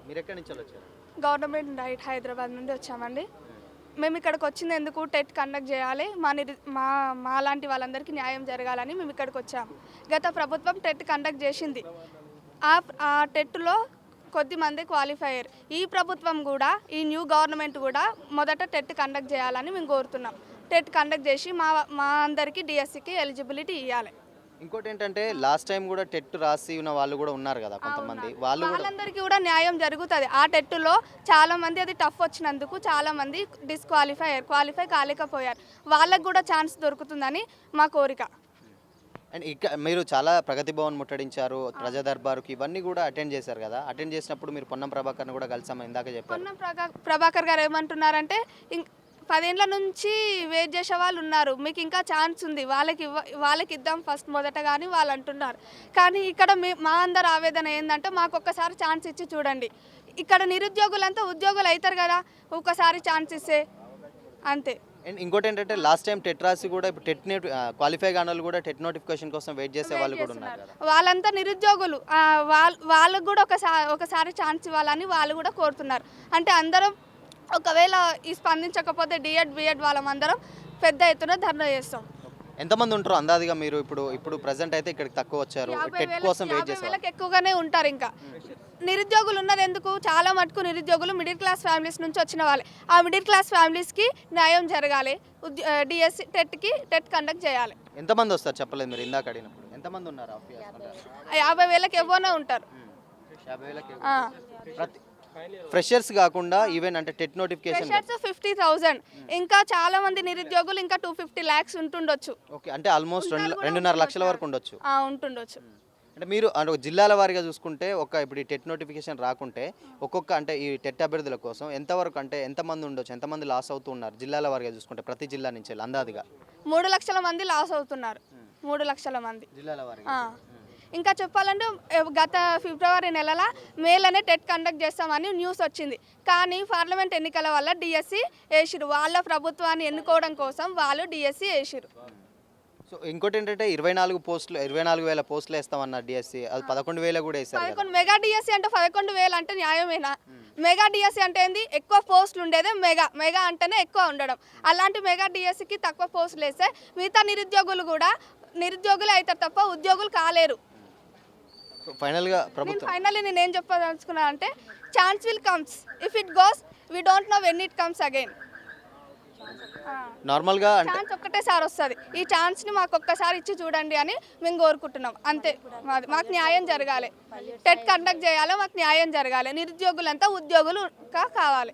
మీరు ఎక్కడి నుంచి వచ్చారు? గవర్నమెంట్ రైట్ హైదరాబాద్ నుండి వచ్చామండి. మేము ఇక్కడికి వచ్చింది ఎందుకు, టెట్ కండక్ట్ చేయాలి, మా లాంటి వాళ్ళందరికీ న్యాయం జరగాలని మేము ఇక్కడికి వచ్చాము. గత ప్రభుత్వం టెట్ కండక్ట్ చేసింది. ఆ టెట్లో కొద్దిమంది క్వాలిఫై అయ్యారు. ఈ ప్రభుత్వం కూడా, ఈ న్యూ గవర్నమెంట్ కూడా మొదట టెట్ కండక్ట్ చేయాలని మేము కోరుతున్నాం. టెట్ కండక్ట్ చేసి మా అందరికీ డిఎస్సికి ఎలిజిబిలిటీ ఇవ్వాలి. ఇంకోటి ఏంటంటే లాస్ట్ టైం కూడా టెట్ రాసి ఉన్న వాళ్ళు కూడా ఉన్నారు కదా కొంతమంది, వాళ్ళందరికీ కూడా న్యాయం జరుగుతుంది. ఆ టెట్లో చాలా మంది అది టఫ్ వచ్చినందుకు చాలా మంది డిస్క్వాలిఫై అయ్యారు, క్వాలిఫై కాలేకపోయారు. వాళ్ళకు కూడా ఛాన్స్ దొరుకుతుందని మా కోరిక. అండ్ మీరు చాలా ప్రగతి భవన్ ముట్టడించారు, ప్రజా దర్బారుకి ఇవన్నీ కూడా అటెండ్ చేశారు కదా. అటెండ్ చేసినప్పుడు మీరు పొన్నం ప్రభాకర్ని కూడా కలిసామని ఇందాక చెప్పారు. పొన్నం ప్రభాకర్ గారు ఏమంటున్నారంటే 10 ఏళ్ల నుంచి వెయిట్ చేసే వాళ్ళు ఉన్నారు, మీకు ఇంకా ఛాన్స్ ఉంది, వాళ్ళకి ఇద్దాం ఫస్ట్ మొదట కానీ వాళ్ళు అంటున్నారు. కానీ ఇక్కడ మా అందరు ఆవేదన ఏంటంటే మాకు ఒక్కసారి ఛాన్స్ ఇచ్చి చూడండి. ఇక్కడ నిరుద్యోగులంతా ఉద్యోగులు అవుతారు కదా ఒక్కసారి ఛాన్స్ ఇస్తే, అంతే. అండ్ ఇంకోటి ఏంటంటే లాస్ట్ టైం టెట్ రాసి కూడా ఇప్పుడు టెట్ క్వాలిఫై కాని వాళ్ళు కూడా టెట్ నోటిఫికేషన్ కోసం వెయిట్ చేసే వాళ్ళు కూడా ఉన్నారు కదా. వాళ్ళంతా నిరుద్యోగులు, వాళ్ళకు కూడా ఒకసారి ఛాన్స్ ఇవ్వాలని వాళ్ళు కూడా కోరుతున్నారు. అంటే అందరం ఒకవేళ ఈ స్పందించకపోతే బిఎడ్ వాళ్ళమందరం పెద్ద ఎత్తున ధర్నా చేస్తాం. ఎంతమంది ఉంటారు అందాదిగా? మీరు ఇప్పుడు ప్రెసెంట్ అయితే ఇక్కడికి తక్కువ వచ్చారు, టెట్ కోసం వెయిట్ చేసే వాళ్ళకి ఎక్కువగానే ఉంటారు. ఇంకా నిరుద్యోగులు ఉన్నది ఎందుకు, చాలా మటుకు నిరుద్యోగులు మిడిల్ క్లాస్ ఫ్యామిలీస్ నుంచి వచ్చిన వాళ్ళే. ఆ మిడిల్ క్లాస్ ఫ్యామిలీస్కి న్యాయం జరగాలి, డిఎస్సి టెట్ కండక్ట్ చేయాలి. ఎంతమంది వస్తారు చెప్పలేదు మీరు ఇందాక అడిగినప్పుడు? ఎంతమంది ఉన్నారు? 50,000కి ఎవరైనా ఉంటారు. 50,000 ఫ్రెషర్స్ కాకుండా ఈవెన్ అంటే టెట్ నోటిఫికేషన్ 50,000. ఇంకా చాలా మంది నిరుద్యోగులు ఇంకా 250 lakhs ఉంటుండొచ్చు. ఓకే, అంటే ఆల్మోస్ట్ 2.5 లక్షల వరకు ఉండొచ్చు. ఉంటుండొచ్చు. అంటే మీరు అంటే జిల్లాల వారీగా చూసుకుంటే ఇప్పుడు ఈ టెట్ నోటిఫికేషన్ రాకుంటే ఒక్కొక్క అంటే ఈ టెట్ అభ్యర్థుల కోసం ఎంతవరకు అంటే ఎంతమంది ఉండొచ్చు, ఎంతమంది లాస్ అవుతూ ఉన్నారు జిల్లాల వారీగా చూసుకుంటే? ప్రతి జిల్లా నుంచి అందాదిగా 3 లక్షల మంది లాస్ అవుతున్నారు. 3 లక్షల మంది జిల్లాల వారీగా. ఇంకా చెప్పాలంటే గత ఫిబ్రవరి నెలలో మేలోనే టెట్ కండక్ట్ చేస్తామని న్యూస్ వచ్చింది. కానీ పార్లమెంట్ ఎన్నికల వల్ల డిఎస్సి వేసిరు. వాళ్ళ ప్రభుత్వాన్ని ఎన్నుకోవడం కోసం వాళ్ళు డిఎస్సి వేసిరు. సో ఇంకోటి ఏంటంటే 24,000 పోస్టులు వేస్తామన్నారు డిఎస్సి, అది 11,000 కూడా వేస్తారు. మెగా డిఎస్సి అంటే 11,000 అంటే న్యాయమేనా? మెగా డిఎస్సి అంటే ఏంది, ఎక్కువ పోస్టులు ఉండేదే మెగా అంటేనే ఎక్కువ ఉండడం. అలాంటి మెగా డిఎస్సికి తక్కువ పోస్టులు వేస్తే మిగతా నిరుద్యోగులు కూడా నిరుద్యోగులు అవుతారు తప్ప ఉద్యోగులు కాలేరు. ఫైనల్లీ నేనేం చెప్పదలుచుకున్నా అంటే chance will comes, if it goes we don't know when it comes again. నార్మల్గా ఛాన్స్ ఒక్కటేసారి వస్తుంది. ఈ ఛాన్స్ని మాకు ఒక్కసారి ఇచ్చి చూడండి అని మేము కోరుకుంటున్నాం, అంతే. మాకు న్యాయం జరగాలి, టెట్ కండక్ట్ చేయాలి, మాకు న్యాయం జరగాలి, నిరుద్యోగులంతా ఉద్యోగులుగా కావాలి.